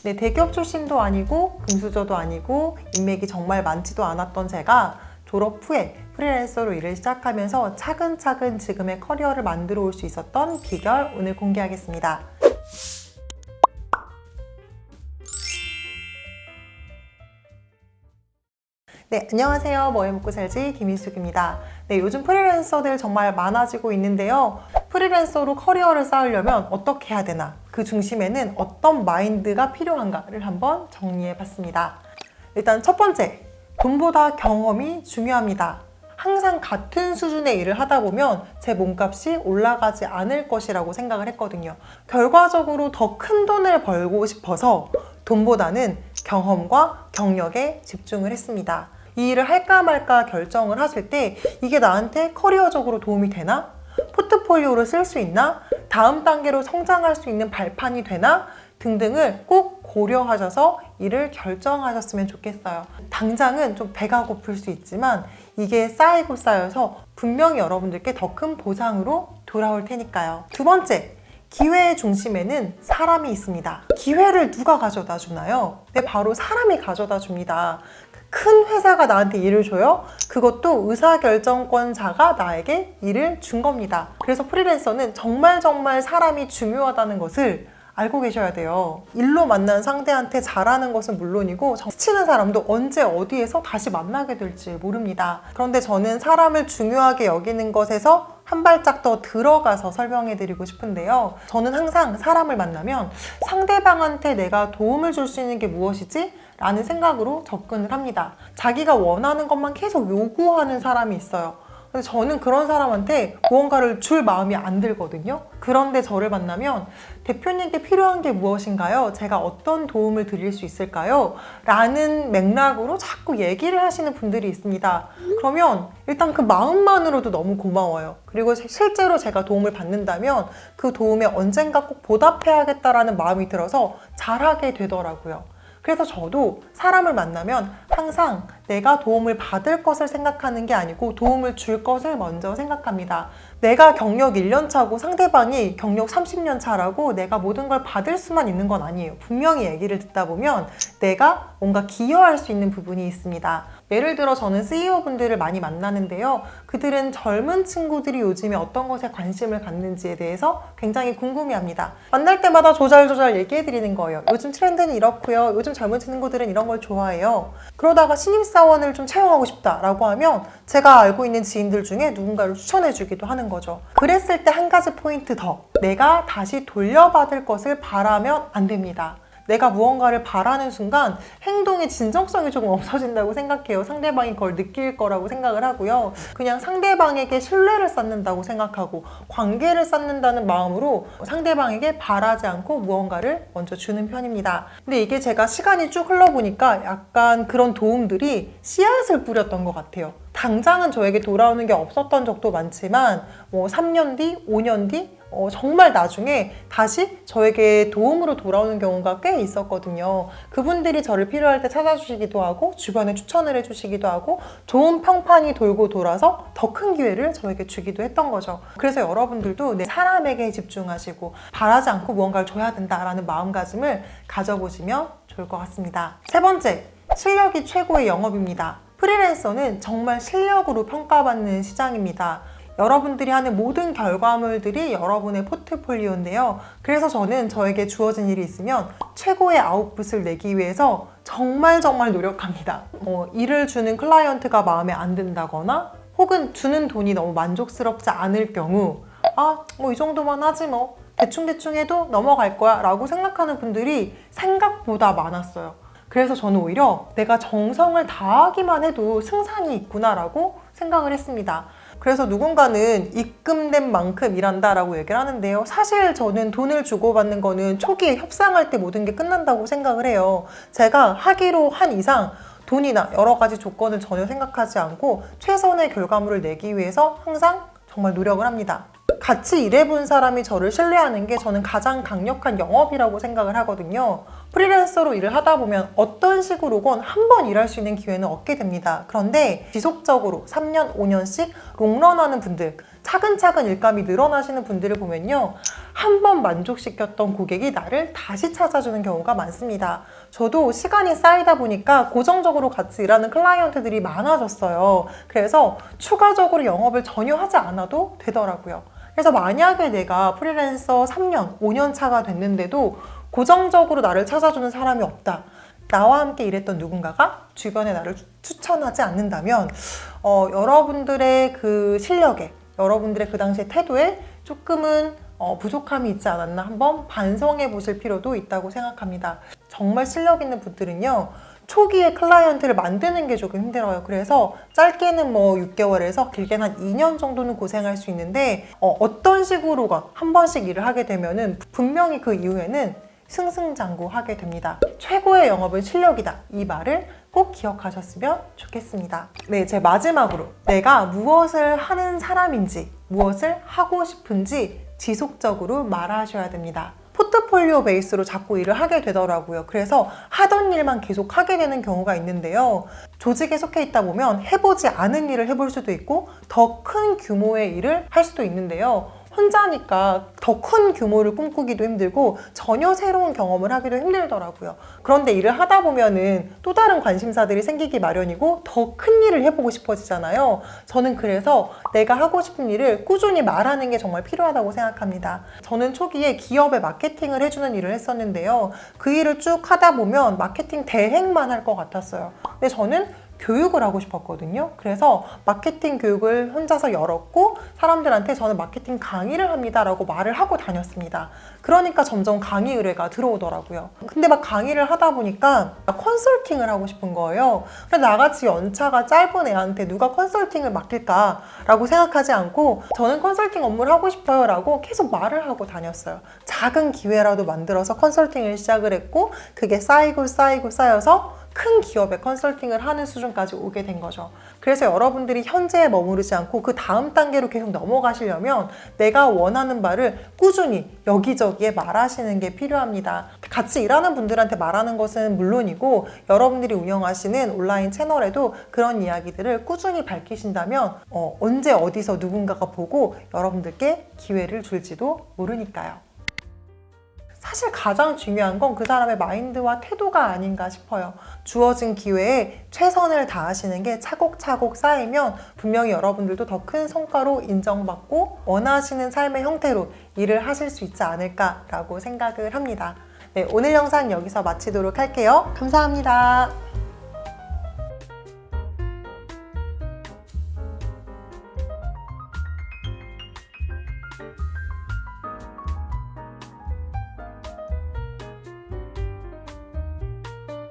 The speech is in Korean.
네, 대기업 출신도 아니고 금수저도 아니고 인맥이 정말 많지도 않았던 제가 졸업 후에 프리랜서로 일을 시작하면서 차근차근 지금의 커리어를 만들어 올 수 있었던 비결 오늘 공개하겠습니다. 네, 안녕하세요. 뭐 해먹고 살지 김인숙입니다. 네, 요즘 프리랜서들 정말 많아지고 있는데요. 프리랜서로 커리어를 쌓으려면 어떻게 해야 되나? 그 중심에는 어떤 마인드가 필요한가를 한번 정리해 봤습니다. 일단 첫 번째, 돈보다 경험이 중요합니다. 항상 같은 수준의 일을 하다 보면 제 몸값이 올라가지 않을 것이라고 생각을 했거든요. 결과적으로 더 큰 돈을 벌고 싶어서 돈보다는 경험과 경력에 집중을 했습니다. 이 일을 할까 말까 결정을 하실 때 이게 나한테 커리어적으로 도움이 되나? 포트폴리오로 쓸 수 있나? 다음 단계로 성장할 수 있는 발판이 되나? 등등을 꼭 고려하셔서 일을 결정하셨으면 좋겠어요. 당장은 좀 배가 고플 수 있지만 이게 쌓이고 쌓여서 분명히 여러분들께 더 큰 보상으로 돌아올 테니까요. 두 번째, 기회의 중심에는 사람이 있습니다. 기회를 누가 가져다 주나요? 네, 바로 사람이 가져다 줍니다. 큰 회사가 나한테 일을 줘요? 그것도 의사결정권자가 나에게 일을 준 겁니다. 그래서 프리랜서는 정말 사람이 중요하다는 것을 알고 계셔야 돼요. 일로 만난 상대한테 잘하는 것은 물론이고 스치는 사람도 언제 어디에서 다시 만나게 될지 모릅니다. 그런데 저는 사람을 중요하게 여기는 것에서 한 발짝 더 들어가서 설명해 드리고 싶은데요. 저는 항상 사람을 만나면 상대방한테 내가 도움을 줄 수 있는 게 무엇이지? 라는 생각으로 접근을 합니다. 자기가 원하는 것만 계속 요구하는 사람이 있어요. 근데 저는 그런 사람한테 무언가를 줄 마음이 안 들거든요. 그런데 저를 만나면 대표님께 필요한 게 무엇인가요? 제가 어떤 도움을 드릴 수 있을까요? 라는 맥락으로 자꾸 얘기를 하시는 분들이 있습니다. 그러면 일단 그 마음만으로도 너무 고마워요. 그리고 실제로 제가 도움을 받는다면 그 도움에 언젠가 꼭 보답해야겠다라는 마음이 들어서 잘하게 되더라고요. 그래서 저도 사람을 만나면 항상 내가 도움을 받을 것을 생각하는 게 아니고 도움을 줄 것을 먼저 생각합니다. 내가 경력 1년 차고 상대방이 경력 30년 차라고 내가 모든 걸 받을 수만 있는 건 아니에요. 분명히 얘기를 듣다 보면 내가 뭔가 기여할 수 있는 부분이 있습니다. 예를 들어 저는 CEO분들을 많이 만나는데요. 그들은 젊은 친구들이 요즘에 어떤 것에 관심을 갖는지에 대해서 굉장히 궁금해합니다. 만날 때마다 조잘조잘 얘기해드리는 거예요. 요즘 트렌드는 이렇고요. 요즘 젊은 친구들은 이런 걸 좋아해요. 그러다가 신입사원을 좀 채용하고 싶다라고 하면 제가 알고 있는 지인들 중에 누군가를 추천해주기도 하는 거죠. 그랬을 때 한 가지 포인트 더. 내가 다시 돌려받을 것을 바라면 안 됩니다. 내가 무언가를 바라는 순간 행동의 진정성이 조금 없어진다고 생각해요. 상대방이 그걸 느낄 거라고 생각을 하고요. 그냥 상대방에게 신뢰를 쌓는다고 생각하고 관계를 쌓는다는 마음으로 상대방에게 바라지 않고 무언가를 먼저 주는 편입니다. 근데 이게 제가 시간이 쭉 흘러보니까 약간 그런 도움들이 씨앗을 뿌렸던 것 같아요. 당장은 저에게 돌아오는 게 없었던 적도 많지만 3년 뒤, 5년 뒤 정말 나중에 다시 저에게 도움으로 돌아오는 경우가 꽤 있었거든요. 그분들이 저를 필요할 때 찾아주시기도 하고 주변에 추천을 해주시기도 하고 좋은 평판이 돌고 돌아서 더 큰 기회를 저에게 주기도 했던 거죠. 그래서 여러분들도 사람에게 집중하시고 바라지 않고 무언가를 줘야 된다라는 마음가짐을 가져보시면 좋을 것 같습니다. 세 번째, 실력이 최고의 영업입니다. 프리랜서는 정말 실력으로 평가받는 시장입니다. 여러분들이 하는 모든 결과물들이 여러분의 포트폴리오인데요. 그래서 저는 저에게 주어진 일이 있으면 최고의 아웃풋을 내기 위해서 정말 노력합니다. 일을 주는 클라이언트가 마음에 안 든다거나 혹은 주는 돈이 너무 만족스럽지 않을 경우 이 정도만 하지 뭐 대충 해도 넘어갈 거야 라고 생각하는 분들이 생각보다 많았어요. 그래서 저는 오히려 내가 정성을 다하기만 해도 승산이 있구나라고 생각을 했습니다. 그래서 누군가는 입금된 만큼 일한다라고 얘기를 하는데요. 사실 저는 돈을 주고받는 거는 초기에 협상할 때 모든 게 끝난다고 생각을 해요. 제가 하기로 한 이상 돈이나 여러 가지 조건을 전혀 생각하지 않고 최선의 결과물을 내기 위해서 항상 정말 노력을 합니다. 같이 일해본 사람이 저를 신뢰하는 게 저는 가장 강력한 영업이라고 생각을 하거든요. 프리랜서로 일을 하다 보면 어떤 식으로건 한 번 일할 수 있는 기회는 얻게 됩니다. 그런데 지속적으로 3년, 5년씩 롱런하는 분들, 차근차근 일감이 늘어나시는 분들을 보면요. 한 번 만족시켰던 고객이 나를 다시 찾아주는 경우가 많습니다. 저도 시간이 쌓이다 보니까 고정적으로 같이 일하는 클라이언트들이 많아졌어요. 그래서 추가적으로 영업을 전혀 하지 않아도 되더라고요. 그래서 만약에 내가 프리랜서 3년, 5년 차가 됐는데도 고정적으로 나를 찾아주는 사람이 없다. 나와 함께 일했던 누군가가 주변에 나를 추천하지 않는다면 여러분들의 그 실력에, 여러분들의 그 당시의 태도에 조금은 부족함이 있지 않았나 한번 반성해 보실 필요도 있다고 생각합니다. 정말 실력 있는 분들은요. 초기에 클라이언트를 만드는 게 조금 힘들어요. 그래서 짧게는 6개월에서 길게는 한 2년 정도는 고생할 수 있는데 어떤 식으로건 한 번씩 일을 하게 되면은 분명히 그 이후에는 승승장구하게 됩니다. 최고의 영업은 실력이다. 이 말을 꼭 기억하셨으면 좋겠습니다. 네, 제 마지막으로 내가 무엇을 하는 사람인지, 무엇을 하고 싶은지 지속적으로 말하셔야 됩니다. 포트폴리오 베이스로 자꾸 일을 하게 되더라고요. 그래서 하던 일만 계속 하게 되는 경우가 있는데요. 조직에 속해 있다 보면 해보지 않은 일을 해볼 수도 있고 더 큰 규모의 일을 할 수도 있는데요. 혼자니까 더 큰 규모를 꿈꾸기도 힘들고 전혀 새로운 경험을 하기도 힘들더라고요. 그런데 일을 하다 보면은 또 다른 관심사들이 생기기 마련이고 더 큰 일을 해보고 싶어지잖아요. 저는 그래서 내가 하고 싶은 일을 꾸준히 말하는 게 정말 필요하다고 생각합니다. 저는 초기에 기업에 마케팅을 해주는 일을 했었는데요. 그 일을 쭉 하다 보면 마케팅 대행만 할 것 같았어요. 근데 저는 교육을 하고 싶었거든요. 그래서 마케팅 교육을 혼자서 열었고 사람들한테 저는 마케팅 강의를 합니다 라고 말을 하고 다녔습니다. 그러니까 점점 강의 의뢰가 들어오더라고요. 근데 막 강의를 하다 보니까 컨설팅을 하고 싶은 거예요. 그래서 나같이 연차가 짧은 애한테 누가 컨설팅을 맡길까 라고 생각하지 않고 저는 컨설팅 업무를 하고 싶어요 라고 계속 말을 하고 다녔어요. 작은 기회라도 만들어서 컨설팅을 시작을 했고 그게 쌓여서 큰 기업에 컨설팅을 하는 수준까지 오게 된 거죠. 그래서 여러분들이 현재에 머무르지 않고 그 다음 단계로 계속 넘어가시려면 내가 원하는 바를 꾸준히 여기저기에 말하시는 게 필요합니다. 같이 일하는 분들한테 말하는 것은 물론이고 여러분들이 운영하시는 온라인 채널에도 그런 이야기들을 꾸준히 밝히신다면 언제 어디서 누군가가 보고 여러분들께 기회를 줄지도 모르니까요. 사실 가장 중요한 건 그 사람의 마인드와 태도가 아닌가 싶어요. 주어진 기회에 최선을 다하시는 게 차곡차곡 쌓이면 분명히 여러분들도 더 큰 성과로 인정받고 원하시는 삶의 형태로 일을 하실 수 있지 않을까라고 생각을 합니다. 네, 오늘 영상 여기서 마치도록 할게요. 감사합니다.